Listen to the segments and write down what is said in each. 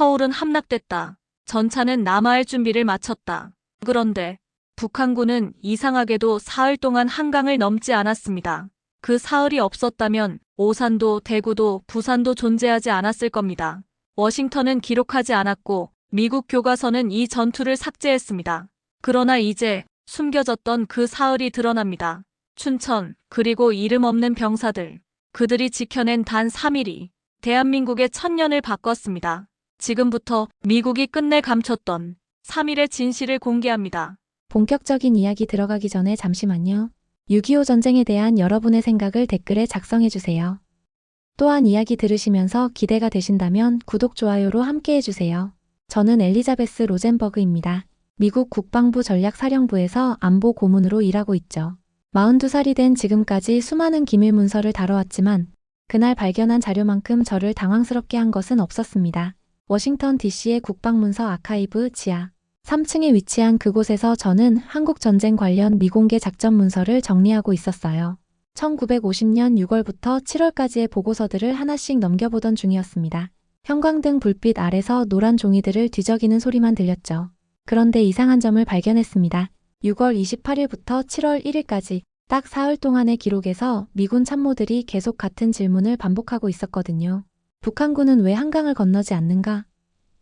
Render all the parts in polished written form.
서울은 함락됐다. 전차는 남하할 준비를 마쳤다. 그런데 북한군은 이상하게도 사흘 동안 한강을 넘지 않았습니다. 그 사흘이 없었다면 오산도, 대구도, 부산도 존재하지 않았을 겁니다. 워싱턴은 기록하지 않았고 미국 교과서는 이 전투를 삭제했습니다. 그러나 이제 숨겨졌던 그 사흘이 드러납니다. 춘천, 그리고 이름 없는 병사들. 그들이 지켜낸 단 3일이 대한민국의 1000년을 바꿨습니다. 지금부터 미국이 끝내 감췄던 3일의 진실을 공개합니다. 본격적인 이야기 들어가기 전에 잠시만요. 6.25 전쟁에 대한 여러분의 생각을 댓글에 작성해주세요. 또한 이야기 들으시면서 기대가 되신다면 구독, 좋아요로 함께해주세요. 저는 엘리자베스 로젠버그입니다. 미국 국방부 전략사령부에서 안보 고문으로 일하고 있죠. 42살이 된 지금까지 수많은 기밀 문서를 다뤄왔지만 그날 발견한 자료만큼 저를 당황스럽게 한 것은 없었습니다. 워싱턴 DC의 국방문서 아카이브 지하 3층에 위치한 그곳에서 저는 한국전쟁 관련 미공개 작전 문서를 정리하고 있었어요. 1950년 6월부터 7월까지의 보고서들을 하나씩 넘겨보던 중이었습니다. 형광등 불빛 아래서 노란 종이들을 뒤적이는 소리만 들렸죠. 그런데 이상한 점을 발견했습니다. 6월 28일부터 7월 1일까지 딱 사흘 동안의 기록에서 미군 참모들이 계속 같은 질문을 반복하고 있었거든요. 북한군은 왜 한강을 건너지 않는가?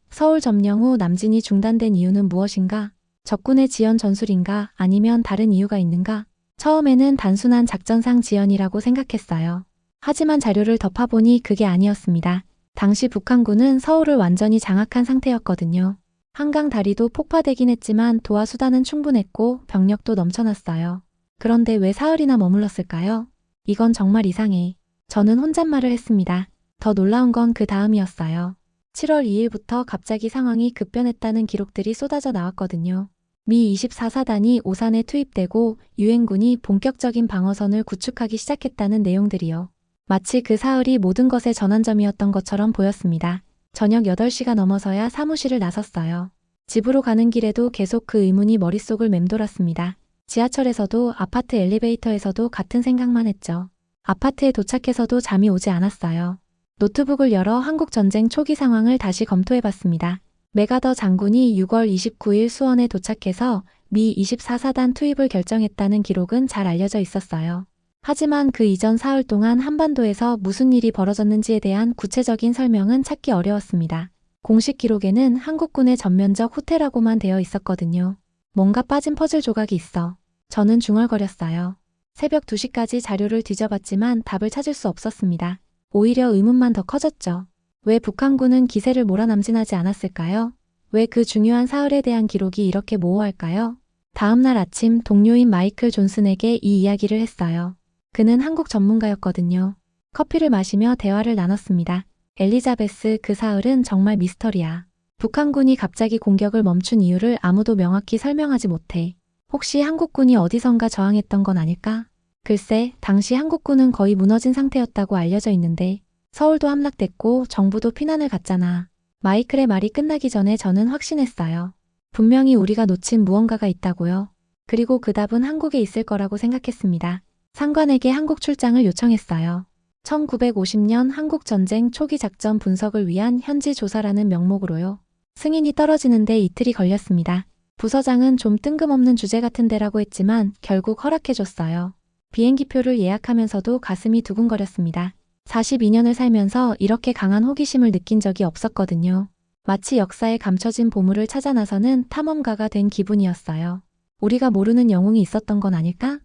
서울 점령 후 남진이 중단된 이유는 무엇인가? 적군의 지연 전술인가? 아니면 다른 이유가 있는가? 처음에는 단순한 작전상 지연이라고 생각했어요. 하지만 자료를 덮어보니 그게 아니었습니다. 당시 북한군은 서울을 완전히 장악한 상태였거든요. 한강 다리도 폭파되긴 했지만 도하 수단은 충분했고 병력도 넘쳐났어요. 그런데 왜 사흘이나 머물렀을까요? 이건 정말 이상해. 저는 혼잣말을 했습니다. 더 놀라운 건 그 다음이었어요. 7월 2일부터 갑자기 상황이 급변했다는 기록들이 쏟아져 나왔거든요. 미 24사단이 오산에 투입되고 유엔군이 본격적인 방어선을 구축하기 시작했다는 내용들이요. 마치 그 사흘이 모든 것의 전환점이었던 것처럼 보였습니다. 저녁 8시가 넘어서야 사무실을 나섰어요. 집으로 가는 길에도 계속 그 의문이 머릿속을 맴돌았습니다. 지하철에서도 아파트 엘리베이터에서도 같은 생각만 했죠. 아파트에 도착해서도 잠이 오지 않았어요. 노트북을 열어 한국전쟁 초기 상황을 다시 검토해봤습니다. 메가더 장군이 6월 29일 수원에 도착해서 미 24사단 투입을 결정했다는 기록은 잘 알려져 있었어요. 하지만 그 이전 사흘 동안 한반도에서 무슨 일이 벌어졌는지에 대한 구체적인 설명은 찾기 어려웠습니다. 공식 기록에는 한국군의 전면적 후퇴라고만 되어 있었거든요. 뭔가 빠진 퍼즐 조각이 있어. 저는 중얼거렸어요. 새벽 2시까지 자료를 뒤져봤지만 답을 찾을 수 없었습니다. 오히려 의문만 더 커졌죠. 왜 북한군은 기세를 몰아남진하지 않았을까요? 왜 그 중요한 사흘에 대한 기록이 이렇게 모호할까요? 다음날 아침 동료인 마이클 존슨에게 이 이야기를 했어요. 그는 한국 전문가였거든요. 커피를 마시며 대화를 나눴습니다. 엘리자베스, 그 사흘은 정말 미스터리야. 북한군이 갑자기 공격을 멈춘 이유를 아무도 명확히 설명하지 못해. 혹시 한국군이 어디선가 저항했던 건 아닐까? 글쎄, 당시 한국군은 거의 무너진 상태였다고 알려져 있는데 서울도 함락됐고 정부도 피난을 갔잖아. 마이클의 말이 끝나기 전에 저는 확신했어요. 분명히 우리가 놓친 무언가가 있다고요. 그리고 그 답은 한국에 있을 거라고 생각했습니다. 상관에게 한국 출장을 요청했어요. 1950년 한국전쟁 초기 작전 분석을 위한 현지 조사라는 명목으로요. 승인이 떨어지는데 이틀이 걸렸습니다. 부서장은 좀 뜬금없는 주제 같은 데라고 했지만 결국 허락해줬어요. 비행기표를 예약하면서도 가슴이 두근거렸습니다. 42년을 살면서 이렇게 강한 호기심을 느낀 적이 없었거든요. 마치 역사에 감춰진 보물을 찾아 나서는 탐험가가 된 기분이었어요. 우리가 모르는 영웅이 있었던 건 아닐까?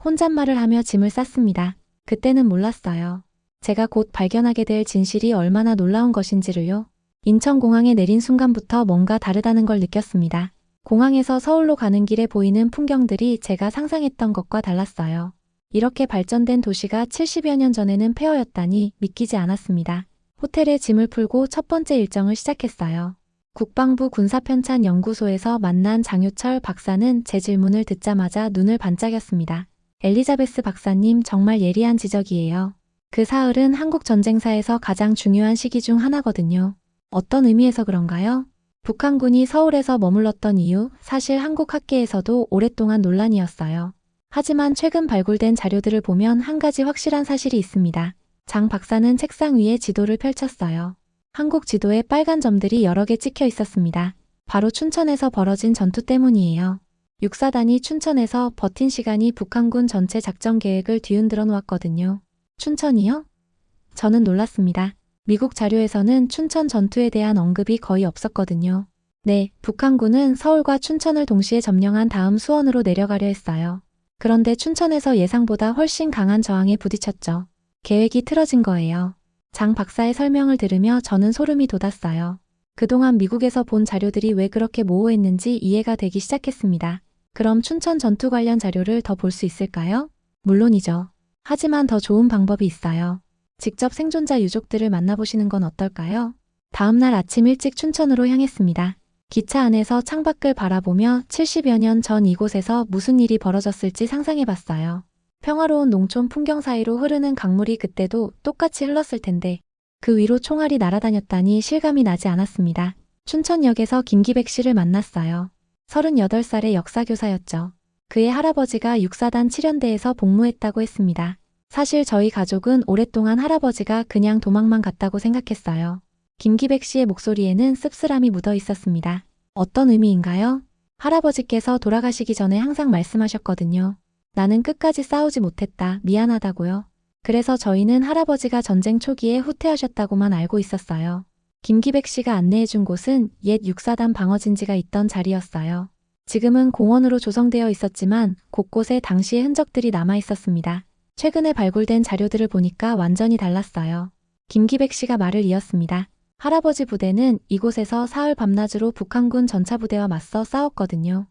혼잣말을 하며 짐을 쌌습니다. 그때는 몰랐어요. 제가 곧 발견하게 될 진실이 얼마나 놀라운 것인지를요. 인천공항에 내린 순간부터 뭔가 다르다는 걸 느꼈습니다. 공항에서 서울로 가는 길에 보이는 풍경들이 제가 상상했던 것과 달랐어요. 이렇게 발전된 도시가 70여 년 전에는 폐허였다니 믿기지 않았습니다. 호텔에 짐을 풀고 첫 번째 일정을 시작했어요. 국방부 군사편찬연구소에서 만난 장유철 박사는 제 질문을 듣자마자 눈을 반짝였습니다. 엘리자베스 박사님, 정말 예리한 지적이에요. 그 사흘은 한국 전쟁사에서 가장 중요한 시기 중 하나거든요. 어떤 의미에서 그런가요? 북한군이 서울에서 머물렀던 이유, 사실 한국 학계에서도 오랫동안 논란이었어요. 하지만 최근 발굴된 자료들을 보면 한 가지 확실한 사실이 있습니다. 장 박사는 책상 위에 지도를 펼쳤어요. 한국 지도에 빨간 점들이 여러 개 찍혀 있었습니다. 바로 춘천에서 벌어진 전투 때문이에요. 육사단이 춘천에서 버틴 시간이 북한군 전체 작전 계획을 뒤흔들어 놓았거든요. 춘천이요? 저는 놀랐습니다. 미국 자료에서는 춘천 전투에 대한 언급이 거의 없었거든요. 네, 북한군은 서울과 춘천을 동시에 점령한 다음 수원으로 내려가려 했어요. 그런데 춘천에서 예상보다 훨씬 강한 저항에 부딪혔죠. 계획이 틀어진 거예요. 장 박사의 설명을 들으며 저는 소름이 돋았어요. 그동안 미국에서 본 자료들이 왜 그렇게 모호했는지 이해가 되기 시작했습니다. 그럼 춘천 전투 관련 자료를 더 볼 수 있을까요? 물론이죠. 하지만 더 좋은 방법이 있어요. 직접 생존자 유족들을 만나보시는 건 어떨까요? 다음날 아침 일찍 춘천으로 향했습니다. 기차 안에서 창밖을 바라보며 70여 년 전 이곳에서 무슨 일이 벌어졌을지 상상해봤어요. 평화로운 농촌 풍경 사이로 흐르는 강물이 그때도 똑같이 흘렀을 텐데 그 위로 총알이 날아다녔다니 실감이 나지 않았습니다. 춘천역에서 김기백 씨를 만났어요. 38살의 역사교사였죠. 그의 할아버지가 육사단 7연대에서 복무했다고 했습니다. 사실 저희 가족은 오랫동안 할아버지가 그냥 도망만 갔다고 생각했어요. 김기백 씨의 목소리에는 씁쓸함이 묻어 있었습니다. 어떤 의미인가요? 할아버지께서 돌아가시기 전에 항상 말씀하셨거든요. 나는 끝까지 싸우지 못했다. 미안하다고요. 그래서 저희는 할아버지가 전쟁 초기에 후퇴하셨다고만 알고 있었어요. 김기백 씨가 안내해준 곳은 옛 육사단 방어진지가 있던 자리였어요. 지금은 공원으로 조성되어 있었지만 곳곳에 당시의 흔적들이 남아 있었습니다. 최근에 발굴된 자료들을 보니까 완전히 달랐어요. 김기백 씨가 말을 이었습니다. 할아버지 부대는 이곳에서 사흘 밤낮으로 북한군 전차부대와 맞서 싸웠거든요.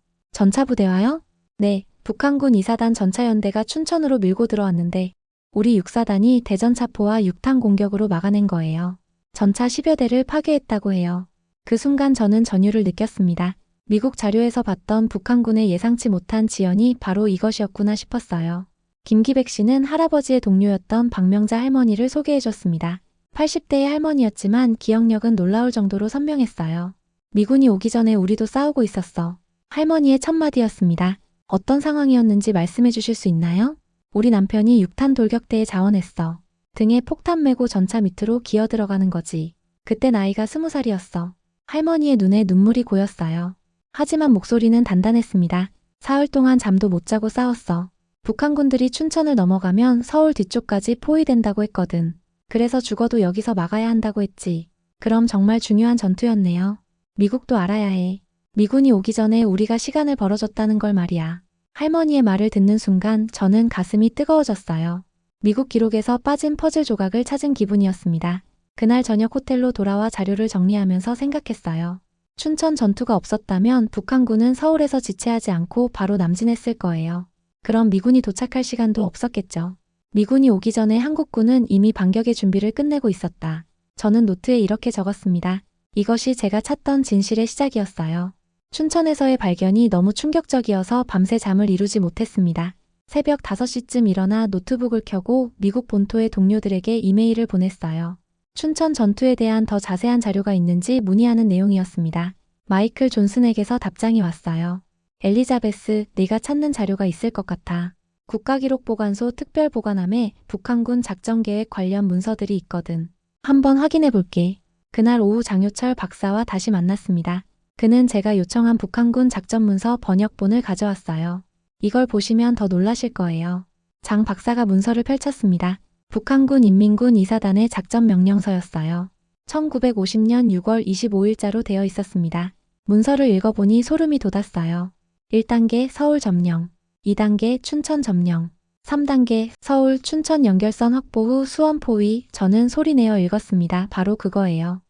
전차부대와요? 네, 북한군 2사단 전차연대가 춘천으로 밀고 들어왔는데 우리 6사단이 대전차포와 6탄 공격으로 막아낸 거예요. 전차 10여 대를 파괴했다고 해요. 그 순간 저는 전율을 느꼈습니다. 미국 자료에서 봤던 북한군의 예상치 못한 지연이 바로 이것이었구나 싶었어요. 김기백 씨는 할아버지의 동료였던 박명자 할머니를 소개해줬습니다. 80대의 할머니였지만 기억력은 놀라울 정도로 선명했어요. 미군이 오기 전에 우리도 싸우고 있었어. 할머니의 첫 마디였습니다. 어떤 상황이었는지 말씀해 주실 수 있나요? 우리 남편이 6탄 돌격대에 자원했어. 등에 폭탄 메고 전차 밑으로 기어 들어가는 거지. 그때 나이가 20살이었어. 할머니의 눈에 눈물이 고였어요. 하지만 목소리는 단단했습니다. 사흘 동안 잠도 못 자고 싸웠어. 북한군들이 춘천을 넘어가면 서울 뒤쪽까지 포위된다고 했거든. 그래서 죽어도 여기서 막아야 한다고 했지. 그럼 정말 중요한 전투였네요. 미국도 알아야 해. 미군이 오기 전에 우리가 시간을 벌어줬다는 걸 말이야. 할머니의 말을 듣는 순간 저는 가슴이 뜨거워졌어요. 미국 기록에서 빠진 퍼즐 조각을 찾은 기분이었습니다. 그날 저녁 호텔로 돌아와 자료를 정리하면서 생각했어요. 춘천 전투가 없었다면 북한군은 서울에서 지체하지 않고 바로 남진했을 거예요. 그럼 미군이 도착할 시간도 없었겠죠. 미군이 오기 전에 한국군은 이미 반격의 준비를 끝내고 있었다. 저는 노트에 이렇게 적었습니다. 이것이 제가 찾던 진실의 시작이었어요. 춘천에서의 발견이 너무 충격적이어서 밤새 잠을 이루지 못했습니다. 새벽 5시쯤 일어나 노트북을 켜고 미국 본토의 동료들에게 이메일을 보냈어요. 춘천 전투에 대한 더 자세한 자료가 있는지 문의하는 내용이었습니다. 마이클 존슨에게서 답장이 왔어요. 엘리자베스, 네가 찾는 자료가 있을 것 같아. 국가기록보관소 특별보관함에 북한군 작전계획 관련 문서들이 있거든. 한번 확인해 볼게. 그날 오후 장효철 박사와 다시 만났습니다. 그는 제가 요청한 북한군 작전문서 번역본을 가져왔어요. 이걸 보시면 더 놀라실 거예요. 장 박사가 문서를 펼쳤습니다. 북한군 인민군 2사단의 작전명령서였어요. 1950년 6월 25일자로 되어 있었습니다. 문서를 읽어보니 소름이 돋았어요. 1단계 서울 점령, 2단계 춘천 점령, 3단계 서울 춘천 연결선 확보 후 수원 포위. 저는 소리내어 읽었습니다. 바로 그거예요.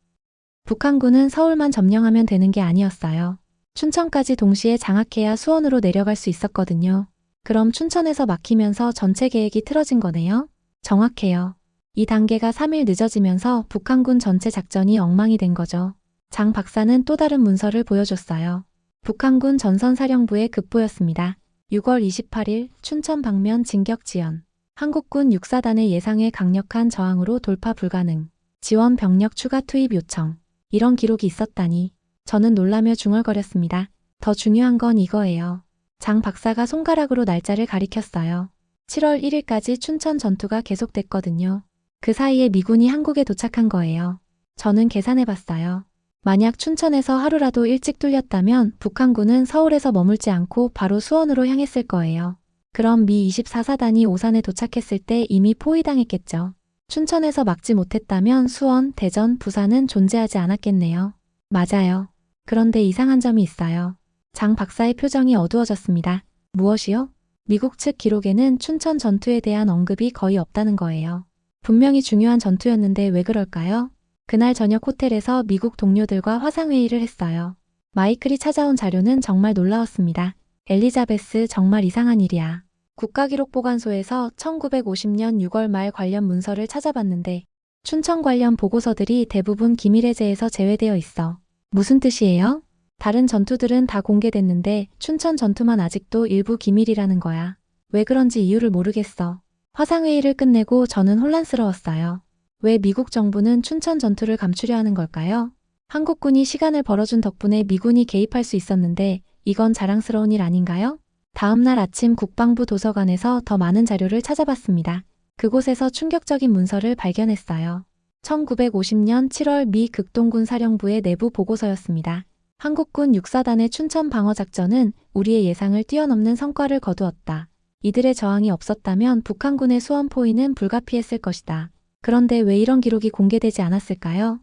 북한군은 서울만 점령하면 되는 게 아니었어요. 춘천까지 동시에 장악해야 수원으로 내려갈 수 있었거든요. 그럼 춘천에서 막히면서 전체 계획이 틀어진 거네요? 정확해요. 이 단계가 3일 늦어지면서 북한군 전체 작전이 엉망이 된 거죠. 장 박사는 또 다른 문서를 보여줬어요. 북한군 전선사령부의 급보였습니다. 6월 28일 춘천 방면 진격 지연. 한국군 6사단의 예상외 강력한 저항으로 돌파 불가능. 지원 병력 추가 투입 요청. 이런 기록이 있었다니. 저는 놀라며 중얼거렸습니다. 더 중요한 건 이거예요. 장 박사가 손가락으로 날짜를 가리켰어요. 7월 1일까지 춘천 전투가 계속됐거든요. 그 사이에 미군이 한국에 도착한 거예요. 저는 계산해봤어요. 만약 춘천에서 하루라도 일찍 뚫렸다면 북한군은 서울에서 머물지 않고 바로 수원으로 향했을 거예요. 그럼 미 24사단이 오산에 도착했을 때 이미 포위당했겠죠. 춘천에서 막지 못했다면 수원, 대전, 부산은 존재하지 않았겠네요. 맞아요. 그런데 이상한 점이 있어요. 장 박사의 표정이 어두워졌습니다. 무엇이요? 미국 측 기록에는 춘천 전투에 대한 언급이 거의 없다는 거예요. 분명히 중요한 전투였는데 왜 그럴까요? 그날 저녁 호텔에서 미국 동료들과 화상회의를 했어요. 마이클이 찾아온 자료는 정말 놀라웠습니다. 엘리자베스, 정말 이상한 일이야. 국가기록보관소에서 1950년 6월 말 관련 문서를 찾아봤는데 춘천 관련 보고서들이 대부분 기밀해제에서 제외되어 있어. 무슨 뜻이에요? 다른 전투들은 다 공개됐는데 춘천 전투만 아직도 일부 기밀이라는 거야. 왜 그런지 이유를 모르겠어. 화상회의를 끝내고 저는 혼란스러웠어요. 왜 미국 정부는 춘천 전투를 감추려 하는 걸까요? 한국군이 시간을 벌어준 덕분에 미군이 개입할 수 있었는데 이건 자랑스러운 일 아닌가요? 다음 날 아침 국방부 도서관에서 더 많은 자료를 찾아봤습니다. 그곳에서 충격적인 문서를 발견했어요. 1950년 7월 미 극동군 사령부의 내부 보고서였습니다. 한국군 육사단의 춘천 방어작전은 우리의 예상을 뛰어넘는 성과를 거두었다. 이들의 저항이 없었다면 북한군의 수원 포위는 불가피했을 것이다. 그런데 왜 이런 기록이 공개되지 않았을까요?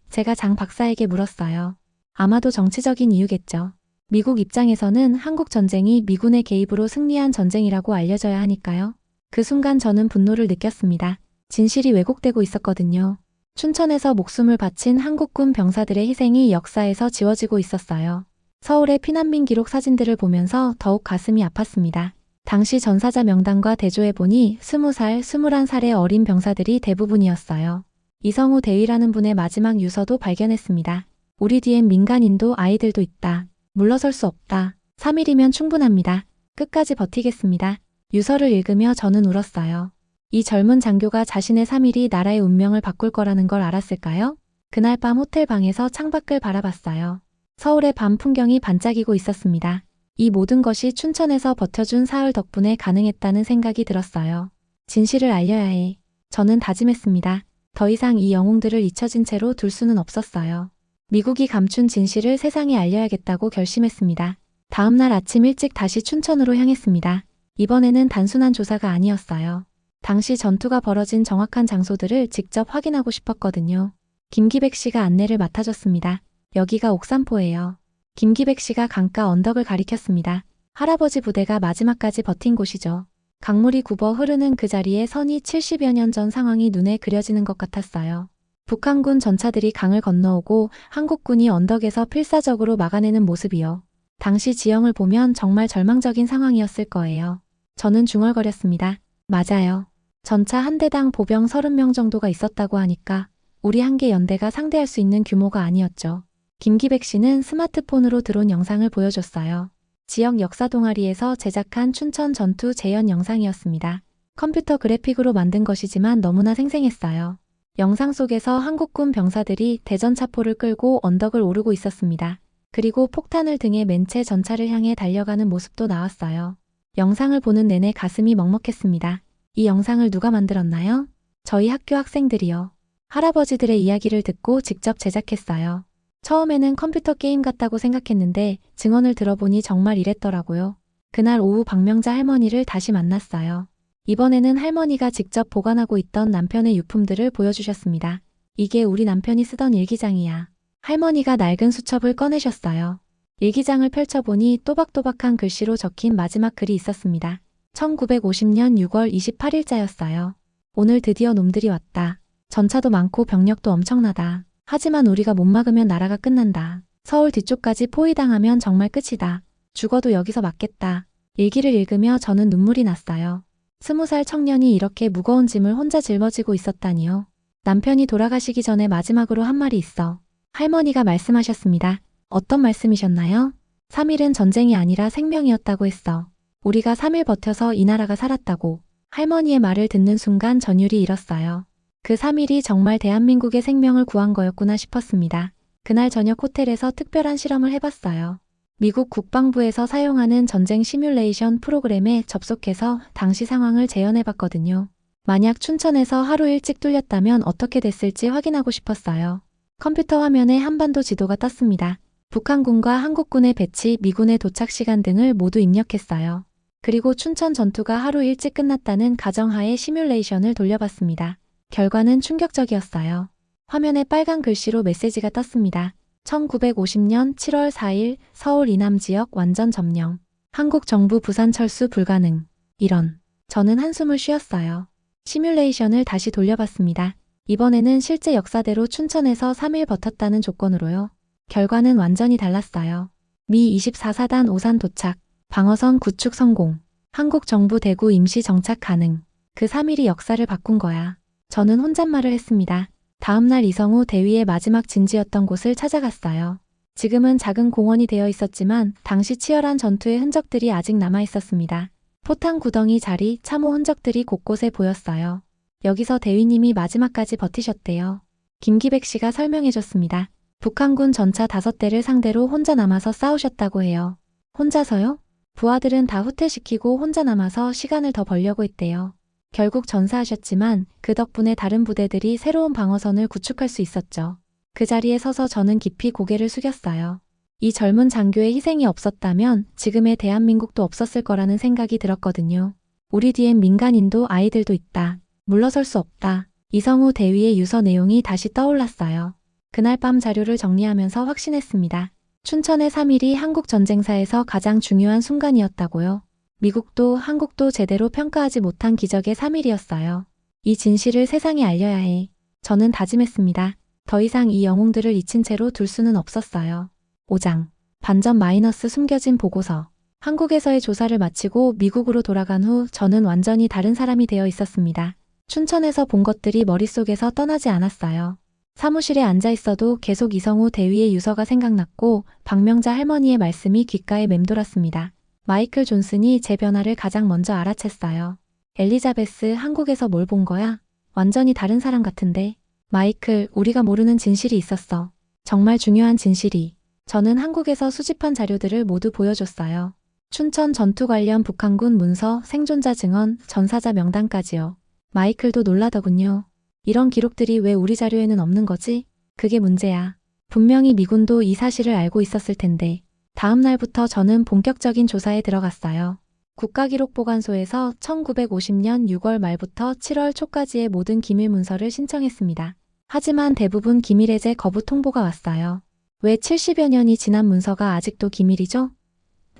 제가 장 박사에게 물었어요. 아마도 정치적인 이유겠죠. 미국 입장에서는 한국 전쟁이 미군의 개입으로 승리한 전쟁이라고 알려져야 하니까요. 그 순간 저는 분노를 느꼈습니다. 진실이 왜곡되고 있었거든요. 춘천에서 목숨을 바친 한국군 병사들의 희생이 역사에서 지워지고 있었어요. 서울의 피난민 기록 사진들을 보면서 더욱 가슴이 아팠습니다. 당시 전사자 명단과 대조해보니 20살, 21살의 어린 병사들이 대부분이었어요. 이성우 대위라는 분의 마지막 유서도 발견했습니다. 우리 뒤엔 민간인도 아이들도 있다. 물러설 수 없다. 3일이면 충분합니다. 끝까지 버티겠습니다. 유서를 읽으며 저는 울었어요. 이 젊은 장교가 자신의 3일이 나라의 운명을 바꿀 거라는 걸 알았을까요? 그날 밤 호텔 방에서 창밖을 바라봤어요. 서울의 밤 풍경이 반짝이고 있었습니다. 이 모든 것이 춘천에서 버텨준 사흘 덕분에 가능했다는 생각이 들었어요. 진실을 알려야 해. 저는 다짐했습니다. 더 이상 이 영웅들을 잊혀진 채로 둘 수는 없었어요. 미국이 감춘 진실을 세상에 알려야겠다고 결심했습니다. 다음 날 아침 일찍 다시 춘천으로 향했습니다. 이번에는 단순한 조사가 아니었어요. 당시 전투가 벌어진 정확한 장소들을 직접 확인하고 싶었거든요. 김기백 씨가 안내를 맡아줬습니다. 여기가 옥산포예요. 김기백 씨가 강가 언덕을 가리켰습니다. 할아버지 부대가 마지막까지 버틴 곳이죠. 강물이 굽어 흐르는 그 자리에 선이 70여 년 전 상황이 눈에 그려지는 것 같았어요. 북한군 전차들이 강을 건너오고 한국군이 언덕에서 필사적으로 막아내는 모습이요. 당시 지형을 보면 정말 절망적인 상황이었을 거예요. 저는 중얼거렸습니다. 맞아요. 전차 한 대당 보병 30명 정도가 있었다고 하니까 우리 한 개 연대가 상대할 수 있는 규모가 아니었죠. 김기백 씨는 스마트폰으로 들어온 영상을 보여줬어요. 지역 역사 동아리에서 제작한 춘천 전투 재현 영상이었습니다. 컴퓨터 그래픽으로 만든 것이지만 너무나 생생했어요. 영상 속에서 한국군 병사들이 대전차포를 끌고 언덕을 오르고 있었습니다. 그리고 폭탄을 등에 맨 채 전차를 향해 달려가는 모습도 나왔어요. 영상을 보는 내내 가슴이 먹먹했습니다. 이 영상을 누가 만들었나요? 저희 학교 학생들이요. 할아버지들의 이야기를 듣고 직접 제작했어요. 처음에는 컴퓨터 게임 같다고 생각했는데 증언을 들어보니 정말 이랬더라고요. 그날 오후 박명자 할머니를 다시 만났어요. 이번에는 할머니가 직접 보관하고 있던 남편의 유품들을 보여주셨습니다. 이게 우리 남편이 쓰던 일기장이야. 할머니가 낡은 수첩을 꺼내셨어요. 일기장을 펼쳐보니 또박또박한 글씨로 적힌 마지막 글이 있었습니다. 1950년 6월 28일자였어요. 오늘 드디어 놈들이 왔다. 전차도 많고 병력도 엄청나다. 하지만 우리가 못 막으면 나라가 끝난다. 서울 뒤쪽까지 포위당하면 정말 끝이다. 죽어도 여기서 맞겠다. 일기를 읽으며 저는 눈물이 났어요. 20살 청년이 이렇게 무거운 짐을 혼자 짊어지고 있었다니요. 남편이 돌아가시기 전에 마지막으로 한 말이 있어. 할머니가 말씀하셨습니다. 어떤 말씀이셨나요? 3일은 전쟁이 아니라 생명이었다고 했어. 우리가 3일 버텨서 이 나라가 살았다고. 할머니의 말을 듣는 순간 전율이 일었어요. 그 3일이 정말 대한민국의 생명을 구한 거였구나 싶었습니다. 그날 저녁 호텔에서 특별한 실험을 해봤어요. 미국 국방부에서 사용하는 전쟁 시뮬레이션 프로그램에 접속해서 당시 상황을 재현해봤거든요. 만약 춘천에서 하루 일찍 뚫렸다면 어떻게 됐을지 확인하고 싶었어요. 컴퓨터 화면에 한반도 지도가 떴습니다. 북한군과 한국군의 배치, 미군의 도착 시간 등을 모두 입력했어요. 그리고 춘천 전투가 하루 일찍 끝났다는 가정하에 시뮬레이션을 돌려봤습니다. 결과는 충격적이었어요. 화면에 빨간 글씨로 메시지가 떴습니다. 1950년 7월 4일 서울 이남 지역 완전 점령. 한국 정부 부산 철수 불가능. 이런. 저는 한숨을 쉬었어요. 시뮬레이션을 다시 돌려봤습니다. 이번에는 실제 역사대로 춘천에서 3일 버텼다는 조건으로요. 결과는 완전히 달랐어요. 미 24사단 오산 도착, 방어선 구축 성공, 한국 정부 대구 임시 정착 가능. 그 3일이 역사를 바꾼 거야. 저는 혼잣말을 했습니다. 다음날 이성우 대위의 마지막 진지였던 곳을 찾아갔어요. 지금은 작은 공원이 되어 있었지만 당시 치열한 전투의 흔적들이 아직 남아 있었습니다. 포탄 구덩이 자리, 참호 흔적들이 곳곳에 보였어요. 여기서 대위님이 마지막까지 버티셨대요. 김기백 씨가 설명해줬습니다. 북한군 전차 5대를 상대로 혼자 남아서 싸우셨다고 해요. 혼자서요? 부하들은 다 후퇴시키고 혼자 남아서 시간을 더 벌려고 했대요. 결국 전사하셨지만 그 덕분에 다른 부대들이 새로운 방어선을 구축할 수 있었죠. 그 자리에 서서 저는 깊이 고개를 숙였어요. 이 젊은 장교의 희생이 없었다면 지금의 대한민국도 없었을 거라는 생각이 들었거든요. 우리 뒤엔 민간인도 아이들도 있다. 물러설 수 없다. 이성우 대위의 유서 내용이 다시 떠올랐어요. 그날 밤 자료를 정리하면서 확신했습니다. 춘천의 3일이 한국 전쟁사에서 가장 중요한 순간이었다고요. 미국도 한국도 제대로 평가하지 못한 기적의 3일이었어요. 이 진실을 세상에 알려야 해. 저는 다짐했습니다. 더 이상 이 영웅들을 잊힌 채로 둘 수는 없었어요. 5장. 반전 마이너스 숨겨진 보고서. 한국에서의 조사를 마치고 미국으로 돌아간 후 저는 완전히 다른 사람이 되어 있었습니다. 춘천에서 본 것들이 머릿속에서 떠나지 않았어요. 사무실에 앉아 있어도 계속 이성우 대위의 유서가 생각났고 박명자 할머니의 말씀이 귓가에 맴돌았습니다. 마이클 존슨이 제 변화를 가장 먼저 알아챘어요. 엘리자베스, 한국에서 뭘 본 거야? 완전히 다른 사람 같은데. 마이클, 우리가 모르는 진실이 있었어. 정말 중요한 진실이. 저는 한국에서 수집한 자료들을 모두 보여줬어요. 춘천 전투 관련 북한군 문서, 생존자 증언, 전사자 명단까지요. 마이클도 놀라더군요. 이런 기록들이 왜 우리 자료에는 없는 거지? 그게 문제야. 분명히 미군도 이 사실을 알고 있었을 텐데. 다음 날부터 저는 본격적인 조사에 들어갔어요. 국가기록보관소에서 1950년 6월 말부터 7월 초까지의 모든 기밀 문서를 신청했습니다. 하지만 대부분 기밀 해제 거부 통보가 왔어요. 왜 70여 년이 지난 문서가 아직도 기밀이죠?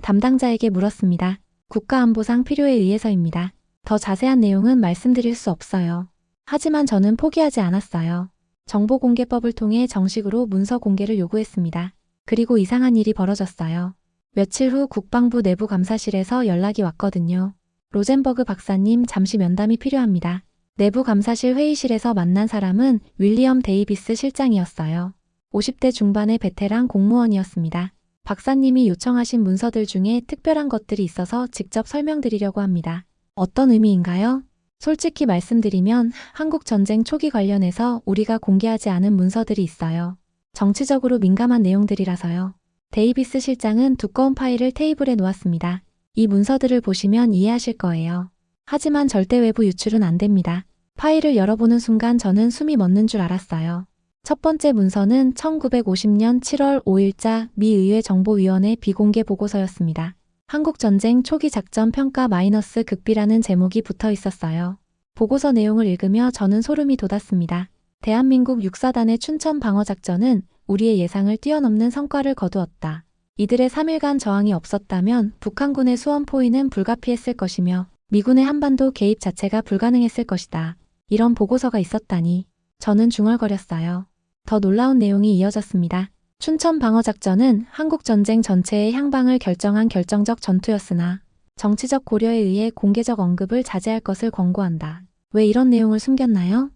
담당자에게 물었습니다. 국가안보상 필요에 의해서입니다. 더 자세한 내용은 말씀드릴 수 없어요. 하지만 저는 포기하지 않았어요. 정보공개법을 통해 정식으로 문서 공개를 요구했습니다. 그리고 이상한 일이 벌어졌어요. 며칠 후 국방부 내부감사실에서 연락이 왔거든요. 로젠버그 박사님, 잠시 면담이 필요합니다. 내부감사실 회의실에서 만난 사람은 윌리엄 데이비스 실장이었어요. 50대 중반의 베테랑 공무원이었습니다. 박사님이 요청하신 문서들 중에 특별한 것들이 있어서 직접 설명드리려고 합니다. 어떤 의미인가요? 솔직히 말씀드리면 한국 전쟁 초기 관련해서 우리가 공개하지 않은 문서들이 있어요. 정치적으로 민감한 내용들이라서요. 데이비스 실장은 두꺼운 파일을 테이블에 놓았습니다. 이 문서들을 보시면 이해하실 거예요. 하지만 절대 외부 유출은 안 됩니다. 파일을 열어보는 순간 저는 숨이 멎는 줄 알았어요. 첫 번째 문서는 1950년 7월 5일자 미 의회 정보위원회 비공개 보고서였습니다. 한국전쟁 초기 작전 평가 마이너스 극비라는 제목이 붙어 있었어요. 보고서 내용을 읽으며 저는 소름이 돋았습니다. 대한민국 육사단의 춘천 방어작전은 우리의 예상을 뛰어넘는 성과를 거두었다. 이들의 3일간 저항이 없었다면 북한군의 수원 포위는 불가피했을 것이며 미군의 한반도 개입 자체가 불가능했을 것이다. 이런 보고서가 있었다니. 저는 중얼거렸어요. 더 놀라운 내용이 이어졌습니다. 춘천 방어작전은 한국전쟁 전체의 향방을 결정한 결정적 전투였으나 정치적 고려에 의해 공개적 언급을 자제할 것을 권고한다. 왜 이런 내용을 숨겼나요?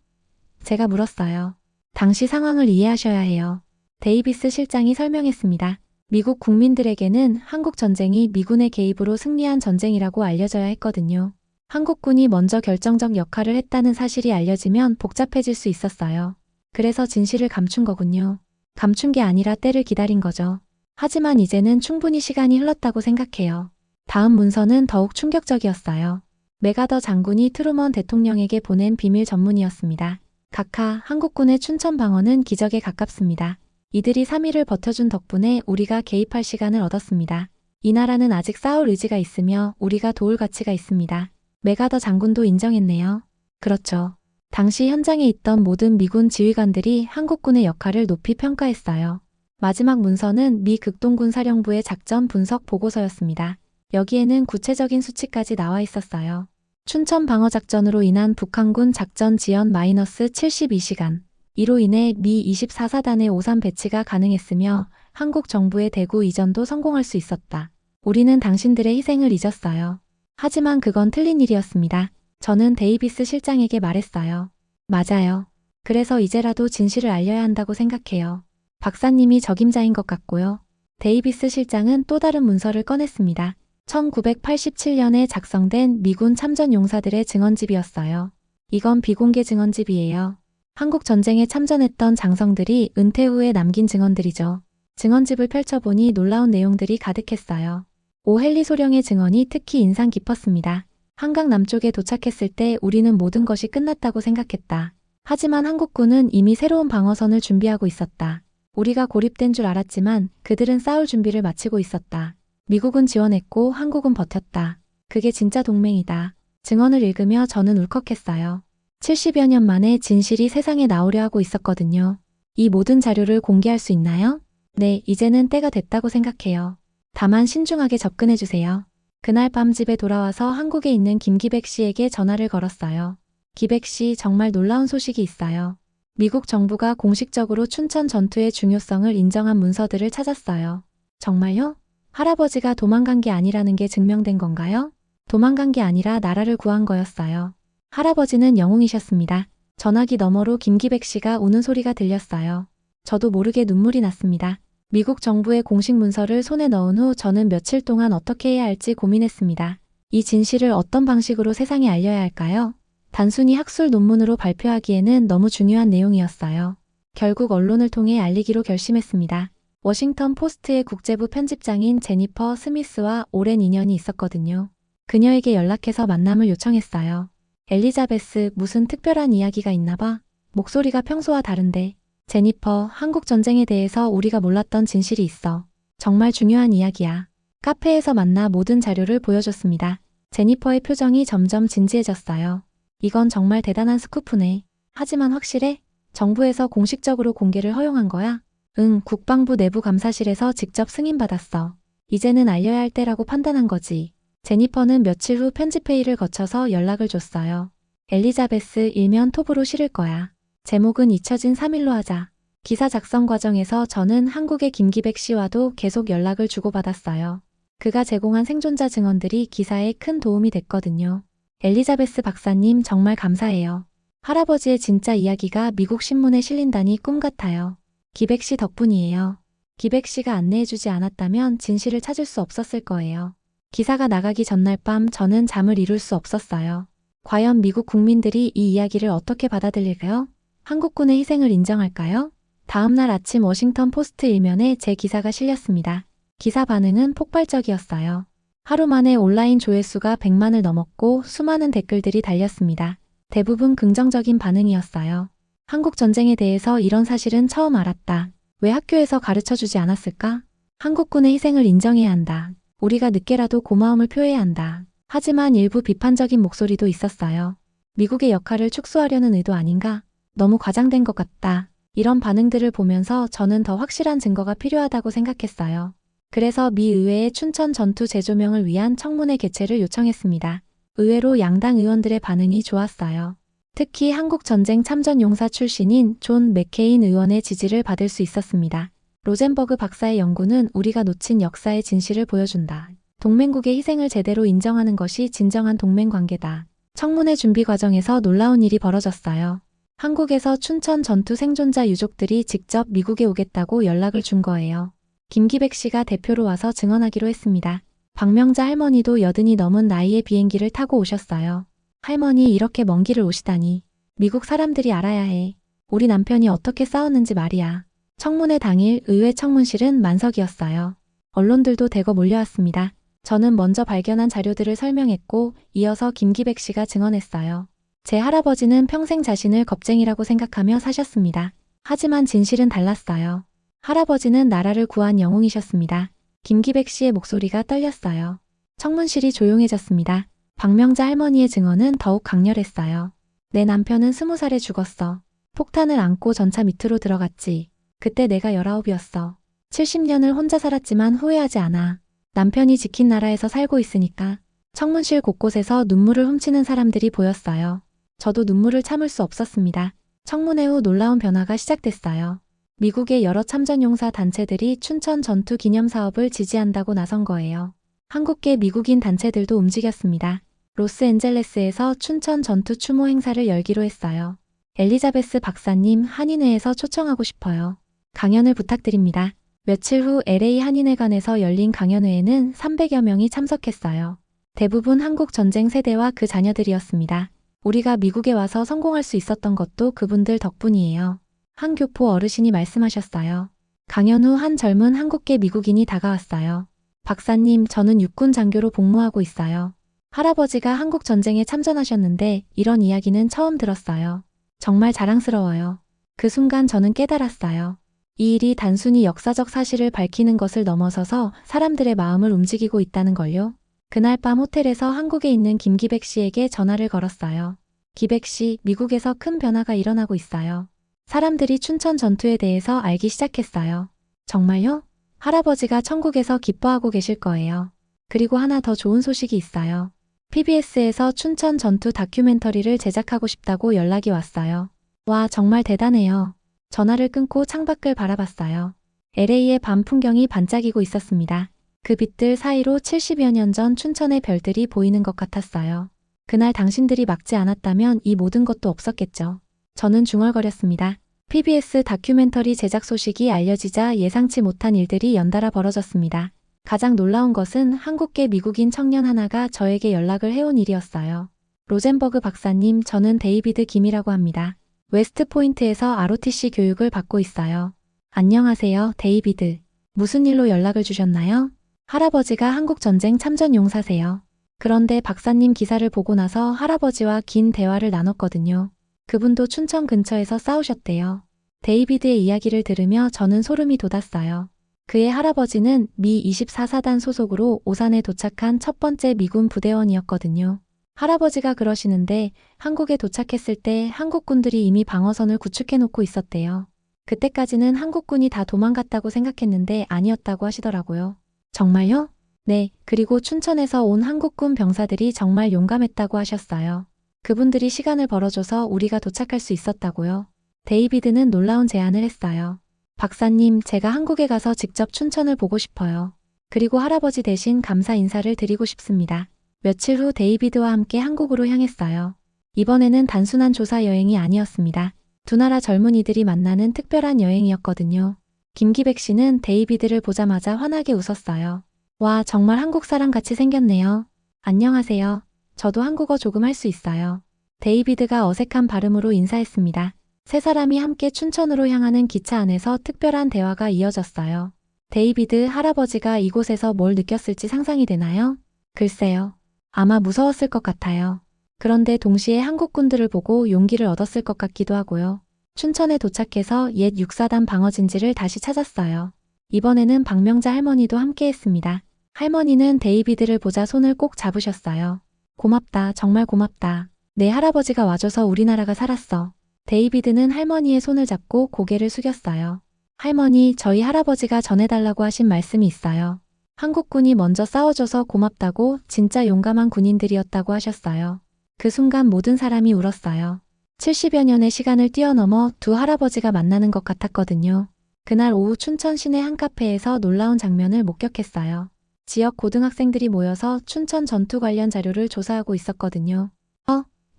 제가 물었어요. 당시 상황을 이해하셔야 해요. 데이비스 실장이 설명했습니다. 미국 국민들에게는 한국전쟁이 미군의 개입으로 승리한 전쟁이라고 알려져야 했거든요. 한국군이 먼저 결정적 역할을 했다는 사실이 알려지면 복잡해질 수 있었어요. 그래서 진실을 감춘 거군요. 감춘 게 아니라 때를 기다린 거죠. 하지만 이제는 충분히 시간이 흘렀다고 생각해요. 다음 문서는 더욱 충격적이었어요. 메가더 장군이 트루먼 대통령에게 보낸 비밀 전문이었습니다. 각하, 한국군의 춘천 방어는 기적에 가깝습니다. 이들이 3일을 버텨준 덕분에 우리가 개입할 시간을 얻었습니다. 이 나라는 아직 싸울 의지가 있으며 우리가 도울 가치가 있습니다. 메가더 장군도 인정했네요. 그렇죠. 당시 현장에 있던 모든 미군 지휘관들이 한국군의 역할을 높이 평가했어요. 마지막 문서는 미 극동군 사령부의 작전 분석 보고서였습니다. 여기에는 구체적인 수치까지 나와 있었어요. 춘천 방어작전으로 인한 북한군 작전 지연 -72시간, 이로 인해 미 24사단의 오산 배치가 가능했으며 한국 정부의 대구 이전도 성공할 수 있었다. 우리는 당신들의 희생을 잊었어요. 하지만 그건 틀린 일이었습니다. 저는 데이비스 실장에게 말했어요. 맞아요. 그래서 이제라도 진실을 알려야 한다고 생각해요. 박사님이 적임자인 것 같고요. 데이비스 실장은 또 다른 문서를 꺼냈습니다. 1987년에 작성된 미군 참전 용사들의 증언집이었어요. 이건 비공개 증언집이에요. 한국 전쟁에 참전했던 장성들이 은퇴 후에 남긴 증언들이죠. 증언집을 펼쳐보니 놀라운 내용들이 가득했어요. 오헨리 소령의 증언이 특히 인상 깊었습니다. 한강 남쪽에 도착했을 때 우리는 모든 것이 끝났다고 생각했다. 하지만 한국군은 이미 새로운 방어선을 준비하고 있었다. 우리가 고립된 줄 알았지만 그들은 싸울 준비를 마치고 있었다. 미국은 지원했고 한국은 버텼다. 그게 진짜 동맹이다. 증언을 읽으며 저는 울컥했어요. 70여 년 만에 진실이 세상에 나오려 하고 있었거든요. 이 모든 자료를 공개할 수 있나요? 네, 이제는 때가 됐다고 생각해요. 다만 신중하게 접근해주세요. 그날 밤 집에 돌아와서 한국에 있는 김기백 씨에게 전화를 걸었어요. 기백 씨, 정말 놀라운 소식이 있어요. 미국 정부가 공식적으로 춘천 전투의 중요성을 인정한 문서들을 찾았어요. 정말요? 할아버지가 도망간 게 아니라는 게 증명된 건가요? 도망간 게 아니라 나라를 구한 거였어요. 할아버지는 영웅이셨습니다. 전화기 너머로 김기백 씨가 우는 소리가 들렸어요. 저도 모르게 눈물이 났습니다. 미국 정부의 공식 문서를 손에 넣은 후 저는 며칠 동안 어떻게 해야 할지 고민했습니다. 이 진실을 어떤 방식으로 세상에 알려야 할까요? 단순히 학술 논문으로 발표하기에는 너무 중요한 내용이었어요. 결국 언론을 통해 알리기로 결심했습니다. 워싱턴 포스트의 국제부 편집장인 제니퍼 스미스와 오랜 인연이 있었거든요. 그녀에게 연락해서 만남을 요청했어요. 엘리자베스, 무슨 특별한 이야기가 있나 봐. 목소리가 평소와 다른데. 제니퍼, 한국 전쟁에 대해서 우리가 몰랐던 진실이 있어. 정말 중요한 이야기야. 카페에서 만나 모든 자료를 보여줬습니다. 제니퍼의 표정이 점점 진지해졌어요. 이건 정말 대단한 스쿠프네. 하지만 확실해? 정부에서 공식적으로 공개를 허용한 거야? 응, 국방부 내부 감사실에서 직접 승인받았어. 이제는 알려야 할 때라고 판단한 거지. 제니퍼는 며칠 후 편집회의를 거쳐서 연락을 줬어요. 엘리자베스, 일면 톱으로 실을 거야. 제목은 잊혀진 3일로 하자. 기사 작성 과정에서 저는 한국의 김기백 씨와도 계속 연락을 주고받았어요. 그가 제공한 생존자 증언들이 기사에 큰 도움이 됐거든요. 엘리자베스 박사님, 정말 감사해요. 할아버지의 진짜 이야기가 미국 신문에 실린다니 꿈 같아요. 기백 씨 덕분이에요. 기백 씨가 안내해주지 않았다면 진실을 찾을 수 없었을 거예요. 기사가 나가기 전날 밤 저는 잠을 이룰 수 없었어요. 과연 미국 국민들이 이 이야기를 어떻게 받아들일까요? 한국군의 희생을 인정할까요? 다음 날 아침 워싱턴 포스트 일면에 제 기사가 실렸습니다. 기사 반응은 폭발적이었어요. 하루 만에 온라인 조회수가 100만을 넘었고 수많은 댓글들이 달렸습니다. 대부분 긍정적인 반응이었어요. 한국 전쟁에 대해서 이런 사실은 처음 알았다. 왜 학교에서 가르쳐주지 않았을까? 한국군의 희생을 인정해야 한다. 우리가 늦게라도 고마움을 표해야 한다. 하지만 일부 비판적인 목소리도 있었어요. 미국의 역할을 축소하려는 의도 아닌가? 너무 과장된 것 같다. 이런 반응들을 보면서 저는 더 확실한 증거가 필요하다고 생각했어요. 그래서 미 의회에 춘천 전투 재조명을 위한 청문회 개최를 요청했습니다. 의외로 양당 의원들의 반응이 좋았어요. 특히 한국전쟁 참전용사 출신인 존 맥케인 의원의 지지를 받을 수 있었습니다. 로젠버그 박사의 연구는 우리가 놓친 역사의 진실을 보여준다. 동맹국의 희생을 제대로 인정하는 것이 진정한 동맹관계다. 청문회 준비 과정에서 놀라운 일이 벌어졌어요. 한국에서 춘천 전투 생존자 유족들이 직접 미국에 오겠다고 연락을 준 거예요. 김기백 씨가 대표로 와서 증언하기로 했습니다. 박명자 할머니도 80이 넘은 나이에 비행기를 타고 오셨어요. 할머니, 이렇게 먼 길을 오시다니. 미국 사람들이 알아야 해. 우리 남편이 어떻게 싸웠는지 말이야. 청문회 당일 의회 청문실은 만석이었어요. 언론들도 대거 몰려왔습니다. 저는 먼저 발견한 자료들을 설명했고 이어서 김기백 씨가 증언했어요. 제 할아버지는 평생 자신을 겁쟁이라고 생각하며 사셨습니다. 하지만 진실은 달랐어요. 할아버지는 나라를 구한 영웅이셨습니다. 김기백 씨의 목소리가 떨렸어요. 청문실이 조용해졌습니다. 박명자 할머니의 증언은 더욱 강렬했어요. 내 남편은 20살에 죽었어. 폭탄을 안고 전차 밑으로 들어갔지. 그때 내가 19이었어. 70년을 혼자 살았지만 후회하지 않아. 남편이 지킨 나라에서 살고 있으니까. 청문실 곳곳에서 눈물을 훔치는 사람들이 보였어요. 저도 눈물을 참을 수 없었습니다. 청문회 후 놀라운 변화가 시작됐어요. 미국의 여러 참전용사 단체들이 춘천 전투 기념 사업을 지지한다고 나선 거예요. 한국계 미국인 단체들도 움직였습니다. 로스앤젤레스에서 춘천 전투 추모 행사를 열기로 했어요. 엘리자베스 박사님 한인회에서 초청하고 싶어요. 강연을 부탁드립니다. 며칠 후 LA 한인회관에서 열린 강연회에는 300여 명이 참석했어요. 대부분 한국 전쟁 세대와 그 자녀들이었습니다. 우리가 미국에 와서 성공할 수 있었던 것도 그분들 덕분이에요. 한 교포 어르신이 말씀하셨어요. 강연 후 한 젊은 한국계 미국인이 다가왔어요. 박사님, 저는 육군 장교로 복무하고 있어요. 할아버지가 한국 전쟁에 참전하셨는데 이런 이야기는 처음 들었어요. 정말 자랑스러워요. 그 순간 저는 깨달았어요. 이 일이 단순히 역사적 사실을 밝히는 것을 넘어서서 사람들의 마음을 움직이고 있다는 걸요. 그날 밤 호텔에서 한국에 있는 김기백 씨에게 전화를 걸었어요. 기백 씨, 미국에서 큰 변화가 일어나고 있어요. 사람들이 춘천 전투에 대해서 알기 시작했어요. 정말요? 할아버지가 천국에서 기뻐하고 계실 거예요. 그리고 하나 더 좋은 소식이 있어요. PBS에서 춘천 전투 다큐멘터리를 제작하고 싶다고 연락이 왔어요. 와, 정말 대단해요. 전화를 끊고 창밖을 바라봤어요. LA의 밤 풍경이 반짝이고 있었습니다. 그 빛들 사이로 70여 년 전 춘천의 별들이 보이는 것 같았어요. 그날 당신들이 막지 않았다면 이 모든 것도 없었겠죠. 저는 중얼거렸습니다. PBS 다큐멘터리 제작 소식이 알려지자 예상치 못한 일들이 연달아 벌어졌습니다. 가장 놀라운 것은 한국계 미국인 청년 하나가 저에게 연락을 해온 일이었어요. 로젠버그 박사님, 저는 데이비드 김이라고 합니다. 웨스트포인트에서 ROTC 교육을 받고 있어요. 안녕하세요, 데이비드. 무슨 일로 연락을 주셨나요? 할아버지가 한국전쟁 참전 용사세요. 그런데 박사님 기사를 보고 나서 할아버지와 긴 대화를 나눴거든요. 그분도 춘천 근처에서 싸우셨대요. 데이비드의 이야기를 들으며 저는 소름이 돋았어요. 그의 할아버지는 미 24사단 소속으로 오산에 도착한 첫 번째 미군 부대원이었거든요. 할아버지가 그러시는데 한국에 도착했을 때 한국군들이 이미 방어선을 구축해놓고 있었대요. 그때까지는 한국군이 다 도망갔다고 생각했는데 아니었다고 하시더라고요. 정말요? 네, 그리고 춘천에서 온 한국군 병사들이 정말 용감했다고 하셨어요. 그분들이 시간을 벌어줘서 우리가 도착할 수 있었다고요. 데이비드는 놀라운 제안을 했어요. 박사님, 제가 한국에 가서 직접 춘천을 보고 싶어요. 그리고 할아버지 대신 감사 인사를 드리고 싶습니다. 며칠 후 데이비드와 함께 한국으로 향했어요. 이번에는 단순한 조사 여행이 아니었습니다. 두 나라 젊은이들이 만나는 특별한 여행이었거든요. 김기백 씨는 데이비드를 보자마자 환하게 웃었어요. 와, 정말 한국 사람 같이 생겼네요. 안녕하세요. 저도 한국어 조금 할 수 있어요. 데이비드가 어색한 발음으로 인사했습니다. 세 사람이 함께 춘천으로 향하는 기차 안에서 특별한 대화가 이어졌어요. 데이비드, 할아버지가 이곳에서 뭘 느꼈을지 상상이 되나요? 글쎄요. 아마 무서웠을 것 같아요. 그런데 동시에 한국군들을 보고 용기를 얻었을 것 같기도 하고요. 춘천에 도착해서 옛 6사단 방어진지를 다시 찾았어요. 이번에는 박명자 할머니도 함께했습니다. 할머니는 데이비드를 보자 손을 꼭 잡으셨어요. 고맙다, 정말 고맙다. 내 할아버지가 와줘서 우리나라가 살았어. 데이비드는 할머니의 손을 잡고 고개를 숙였어요. 할머니, 저희 할아버지가 전해달라고 하신 말씀이 있어요. 한국군이 먼저 싸워줘서 고맙다고 진짜 용감한 군인들이었다고 하셨어요. 그 순간 모든 사람이 울었어요. 70여 년의 시간을 뛰어넘어 두 할아버지가 만나는 것 같았거든요. 그날 오후 춘천 시내 한 카페에서 놀라운 장면을 목격했어요. 지역 고등학생들이 모여서 춘천 전투 관련 자료를 조사하고 있었거든요.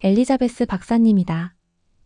엘리자베스 박사님이다.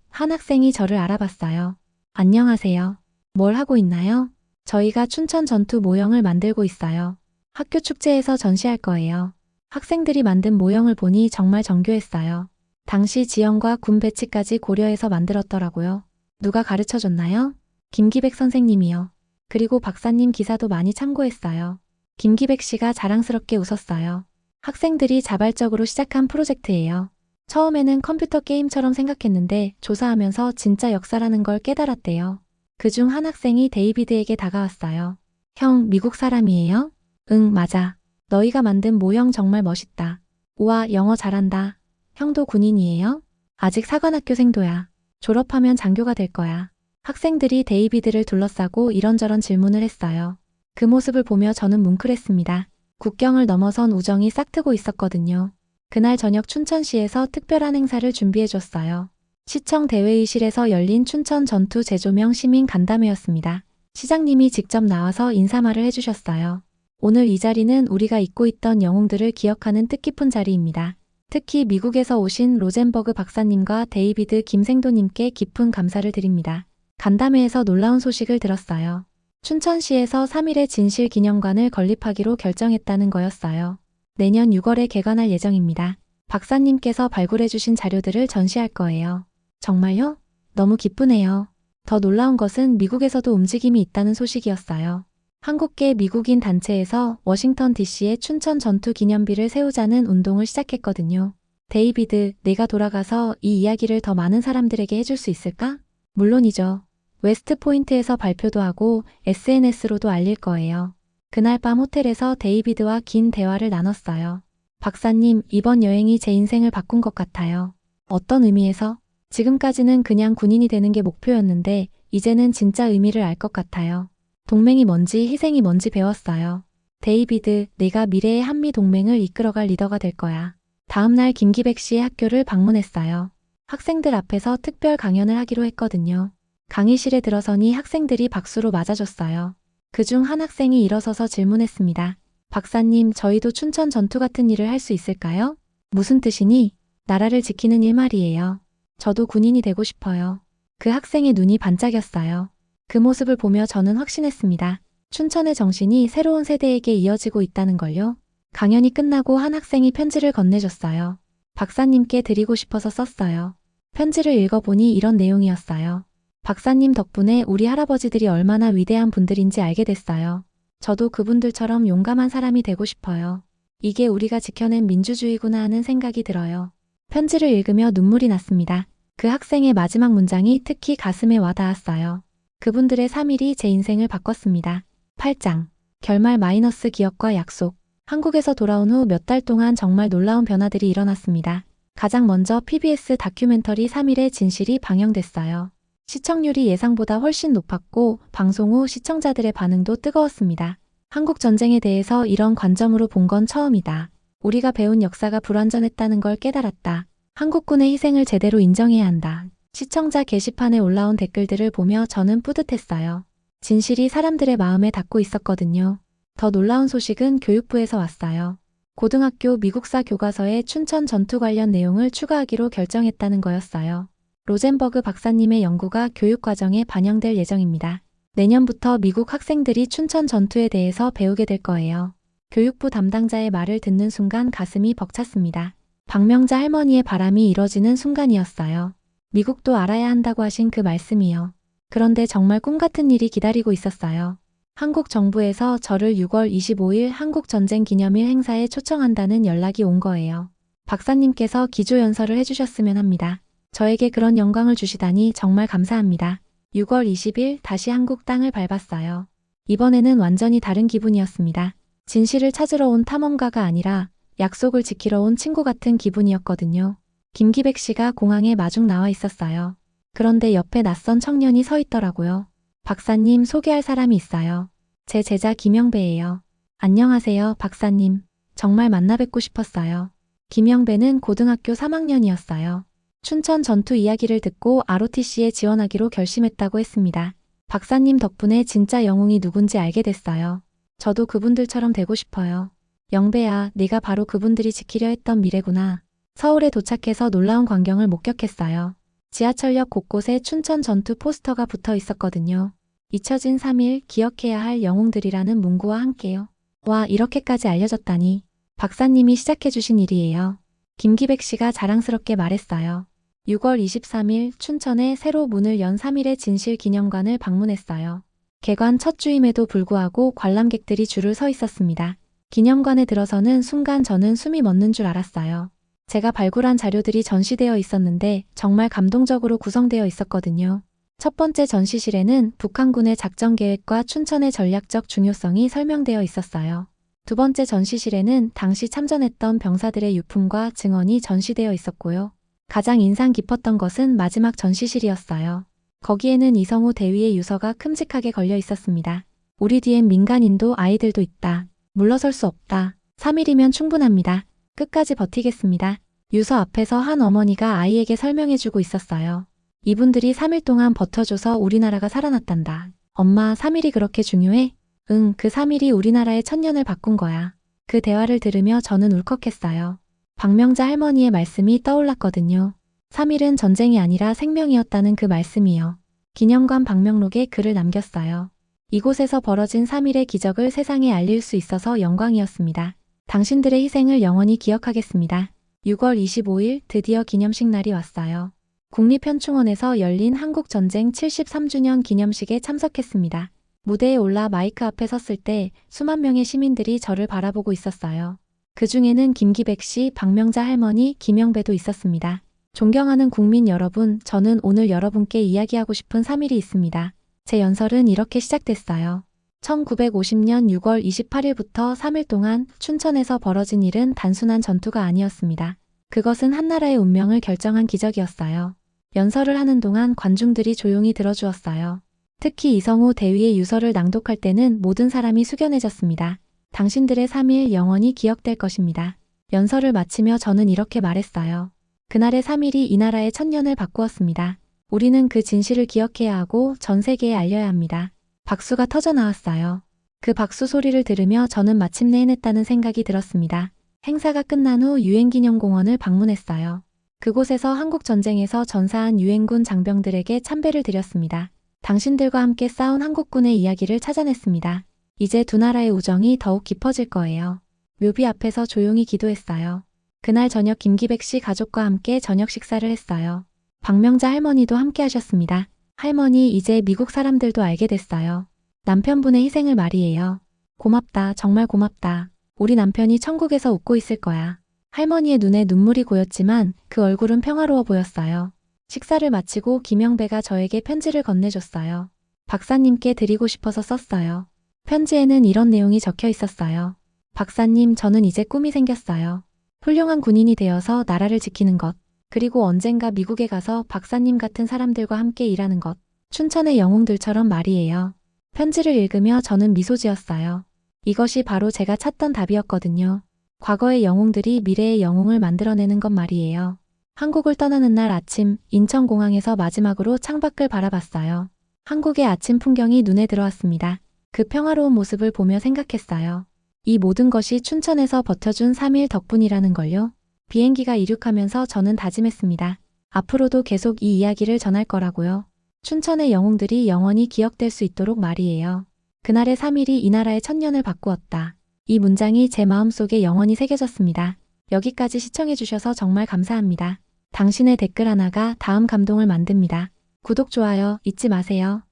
한 학생이 저를 알아봤어요. 안녕하세요. 뭘 하고 있나요? 저희가 춘천 전투 모형을 만들고 있어요. 학교 축제에서 전시할 거예요. 학생들이 만든 모형을 보니 정말 정교했어요. 당시 지형과 군 배치까지 고려해서 만들었더라고요. 누가 가르쳐줬나요? 김기백 선생님이요. 그리고 박사님 기사도 많이 참고했어요. 김기백 씨가 자랑스럽게 웃었어요. 학생들이 자발적으로 시작한 프로젝트예요. 처음에는 컴퓨터 게임처럼 생각했는데 조사하면서 진짜 역사라는 걸 깨달았대요. 그중 한 학생이 데이비드에게 다가왔어요. 형, 미국 사람이에요? 응, 맞아. 너희가 만든 모형 정말 멋있다. 우와, 영어 잘한다. 형도 군인이에요? 아직 사관학교생도야. 졸업하면 장교가 될 거야. 학생들이 데이비드를 둘러싸고 이런저런 질문을 했어요. 그 모습을 보며 저는 뭉클했습니다. 국경을 넘어선 우정이 싹트고 있었거든요. 그날 저녁 춘천시에서 특별한 행사를 준비해줬어요. 시청 대회의실에서 열린 춘천 전투 재조명 시민 간담회였습니다. 시장님이 직접 나와서 인사말을 해주셨어요. 오늘 이 자리는 우리가 잊고 있던 영웅들을 기억하는 뜻깊은 자리입니다. 특히 미국에서 오신 로젠버그 박사님과 데이비드 김생도님께 깊은 감사를 드립니다. 간담회에서 놀라운 소식을 들었어요. 춘천시에서 3일의 진실기념관을 건립하기로 결정했다는 거였어요. 내년 6월에 개관할 예정입니다. 박사님께서 발굴해주신 자료들을 전시할 거예요. 정말요? 너무 기쁘네요. 더 놀라운 것은 미국에서도 움직임이 있다는 소식이었어요. 한국계 미국인 단체에서 워싱턴 DC에 춘천 전투 기념비를 세우자는 운동을 시작했거든요. 데이비드, 내가 돌아가서 이 이야기를 더 많은 사람들에게 해줄 수 있을까? 물론이죠. 웨스트 포인트에서 발표도 하고 SNS로도 알릴 거예요. 그날 밤 호텔에서 데이비드와 긴 대화를 나눴어요. 박사님, 이번 여행이 제 인생을 바꾼 것 같아요. 어떤 의미에서? 지금까지는 그냥 군인이 되는 게 목표였는데 이제는 진짜 의미를 알 것 같아요. 동맹이 뭔지 희생이 뭔지 배웠어요. 데이비드, 내가 미래의 한미 동맹을 이끌어갈 리더가 될 거야. 다음 날 김기백 씨의 학교를 방문했어요. 학생들 앞에서 특별 강연을 하기로 했거든요. 강의실에 들어서니 학생들이 박수로 맞아줬어요. 그중 한 학생이 일어서서 질문했습니다. 박사님, 저희도 춘천 전투 같은 일을 할 수 있을까요? 무슨 뜻이니? 나라를 지키는 일 말이에요. 저도 군인이 되고 싶어요. 그 학생의 눈이 반짝였어요. 그 모습을 보며 저는 확신했습니다. 춘천의 정신이 새로운 세대에게 이어지고 있다는 걸요. 강연이 끝나고 한 학생이 편지를 건네줬어요. 박사님께 드리고 싶어서 썼어요. 편지를 읽어보니 이런 내용이었어요. 박사님 덕분에 우리 할아버지들이 얼마나 위대한 분들인지 알게 됐어요. 저도 그분들처럼 용감한 사람이 되고 싶어요. 이게 우리가 지켜낸 민주주의구나 하는 생각이 들어요. 편지를 읽으며 눈물이 났습니다. 그 학생의 마지막 문장이 특히 가슴에 와닿았어요. 그분들의 3일이 제 인생을 바꿨습니다. 8장. 결말 마이너스 기억과 약속. 한국에서 돌아온 후 몇 달 동안 정말 놀라운 변화들이 일어났습니다. 가장 먼저 PBS 다큐멘터리 3일의 진실이 방영됐어요. 시청률이 예상보다 훨씬 높았고 방송 후 시청자들의 반응도 뜨거웠습니다. 한국 전쟁에 대해서 이런 관점으로 본 건 처음이다. 우리가 배운 역사가 불완전했다는 걸 깨달았다. 한국군의 희생을 제대로 인정해야 한다. 시청자 게시판에 올라온 댓글들을 보며 저는 뿌듯했어요. 진실이 사람들의 마음에 닿고 있었거든요. 더 놀라운 소식은 교육부에서 왔어요. 고등학교 미국사 교과서에 춘천 전투 관련 내용을 추가하기로 결정했다는 거였어요. 로젠버그 박사님의 연구가 교육과정에 반영될 예정입니다. 내년부터 미국 학생들이 춘천 전투에 대해서 배우게 될 거예요. 교육부 담당자의 말을 듣는 순간 가슴이 벅찼습니다. 박명자 할머니의 바람이 이뤄지는 순간이었어요. 미국도 알아야 한다고 하신 그 말씀이요. 그런데 정말 꿈같은 일이 기다리고 있었어요. 한국 정부에서 저를 6월 25일 한국전쟁 기념일 행사에 초청한다는 연락이 온 거예요. 박사님께서 기조연설을 해주셨으면 합니다. 저에게 그런 영광을 주시다니 정말 감사합니다. 6월 20일 다시 한국 땅을 밟았어요. 이번에는 완전히 다른 기분이었습니다. 진실을 찾으러 온 탐험가가 아니라 약속을 지키러 온 친구 같은 기분이었거든요. 김기백 씨가 공항에 마중 나와 있었어요. 그런데 옆에 낯선 청년이 서 있더라고요. 박사님, 소개할 사람이 있어요. 제 제자 김영배예요. 안녕하세요, 박사님. 정말 만나 뵙고 싶었어요. 김영배는 고등학교 3학년이었어요. 춘천 전투 이야기를 듣고 ROTC에 지원하기로 결심했다고 했습니다. 박사님 덕분에 진짜 영웅이 누군지 알게 됐어요. 저도 그분들처럼 되고 싶어요. 영배야, 네가 바로 그분들이 지키려 했던 미래구나. 서울에 도착해서 놀라운 광경을 목격했어요. 지하철역 곳곳에 춘천 전투 포스터가 붙어 있었거든요. 잊혀진 3일 기억해야 할 영웅들이라는 문구와 함께요. 와, 이렇게까지 알려졌다니. 박사님이 시작해주신 일이에요. 김기백 씨가 자랑스럽게 말했어요. 6월 23일 춘천에 새로 문을 연 3일의 진실기념관을 방문했어요. 개관 첫 주임에도 불구하고 관람객들이 줄을 서 있었습니다. 기념관에 들어서는 순간 저는 숨이 멎는 줄 알았어요. 제가 발굴한 자료들이 전시되어 있었는데 정말 감동적으로 구성되어 있었거든요. 첫 번째 전시실에는 북한군의 작전 계획과 춘천의 전략적 중요성이 설명되어 있었어요. 두 번째 전시실에는 당시 참전했던 병사들의 유품과 증언이 전시되어 있었고요. 가장 인상 깊었던 것은 마지막 전시실이었어요. 거기에는 이성우 대위의 유서가 큼직하게 걸려 있었습니다. 우리 뒤엔 민간인도 아이들도 있다. 물러설 수 없다. 3일이면 충분합니다. 끝까지 버티겠습니다. 유서 앞에서 한 어머니가 아이에게 설명해주고 있었어요. 이분들이 3일 동안 버텨줘서 우리나라가 살아났단다. 엄마, 3일이 그렇게 중요해? 응, 그 3일이 우리나라의 천년을 바꾼 거야. 그 대화를 들으며 저는 울컥했어요. 박명자 할머니의 말씀이 떠올랐거든요. 3일은 전쟁이 아니라 생명이었다는 그 말씀이요. 기념관 방명록에 글을 남겼어요. 이곳에서 벌어진 3일의 기적을 세상에 알릴 수 있어서 영광이었습니다. 당신들의 희생을 영원히 기억하겠습니다. 6월 25일 드디어 기념식 날이 왔어요. 국립현충원에서 열린 한국전쟁 73주년 기념식에 참석했습니다. 무대에 올라 마이크 앞에 섰을 때 수만 명의 시민들이 저를 바라보고 있었어요. 그 중에는 김기백 씨, 박명자 할머니, 김영배도 있었습니다. 존경하는 국민 여러분, 저는 오늘 여러분께 이야기하고 싶은 3일이 있습니다. 제 연설은 이렇게 시작됐어요. 1950년 6월 28일부터 3일 동안 춘천에서 벌어진 일은 단순한 전투가 아니었습니다. 그것은 한나라의 운명을 결정한 기적이었어요. 연설을 하는 동안 관중들이 조용히 들어주었어요. 특히 이성우 대위의 유서를 낭독할 때는 모든 사람이 숙연해졌습니다. 당신들의 3일 영원히 기억될 것입니다. 연설을 마치며 저는 이렇게 말했어요. 그날의 3일이 이 나라의 천년을 바꾸었습니다. 우리는 그 진실을 기억해야 하고 전 세계에 알려야 합니다. 박수가 터져 나왔어요. 그 박수 소리를 들으며 저는 마침내 해냈다는 생각이 들었습니다. 행사가 끝난 후 유엔기념공원을 방문했어요. 그곳에서 한국전쟁에서 전사한 유엔군 장병들에게 참배를 드렸습니다. 당신들과 함께 싸운 한국군의 이야기를 찾아냈습니다. 이제 두 나라의 우정이 더욱 깊어질 거예요. 묘비 앞에서 조용히 기도했어요. 그날 저녁 김기백 씨 가족과 함께 저녁 식사를 했어요. 박명자 할머니도 함께 하셨습니다. 할머니, 이제 미국 사람들도 알게 됐어요. 남편분의 희생을 말이에요. 고맙다, 정말 고맙다. 우리 남편이 천국에서 웃고 있을 거야. 할머니의 눈에 눈물이 고였지만 그 얼굴은 평화로워 보였어요. 식사를 마치고 김영배가 저에게 편지를 건네줬어요. 박사님께 드리고 싶어서 썼어요. 편지에는 이런 내용이 적혀 있었어요. 박사님, 저는 이제 꿈이 생겼어요. 훌륭한 군인이 되어서 나라를 지키는 것. 그리고 언젠가 미국에 가서 박사님 같은 사람들과 함께 일하는 것. 춘천의 영웅들처럼 말이에요. 편지를 읽으며 저는 미소 지었어요. 이것이 바로 제가 찾던 답이었거든요. 과거의 영웅들이 미래의 영웅을 만들어내는 것 말이에요. 한국을 떠나는 날 아침, 인천공항에서 마지막으로 창밖을 바라봤어요. 한국의 아침 풍경이 눈에 들어왔습니다. 그 평화로운 모습을 보며 생각했어요. 이 모든 것이 춘천에서 버텨준 3일 덕분이라는 걸요. 비행기가 이륙하면서 저는 다짐했습니다. 앞으로도 계속 이 이야기를 전할 거라고요. 춘천의 영웅들이 영원히 기억될 수 있도록 말이에요. 그날의 3일이 이 나라의 천년을 바꾸었다. 이 문장이 제 마음속에 영원히 새겨졌습니다. 여기까지 시청해주셔서 정말 감사합니다. 당신의 댓글 하나가 다음 감동을 만듭니다. 구독, 좋아요 잊지 마세요.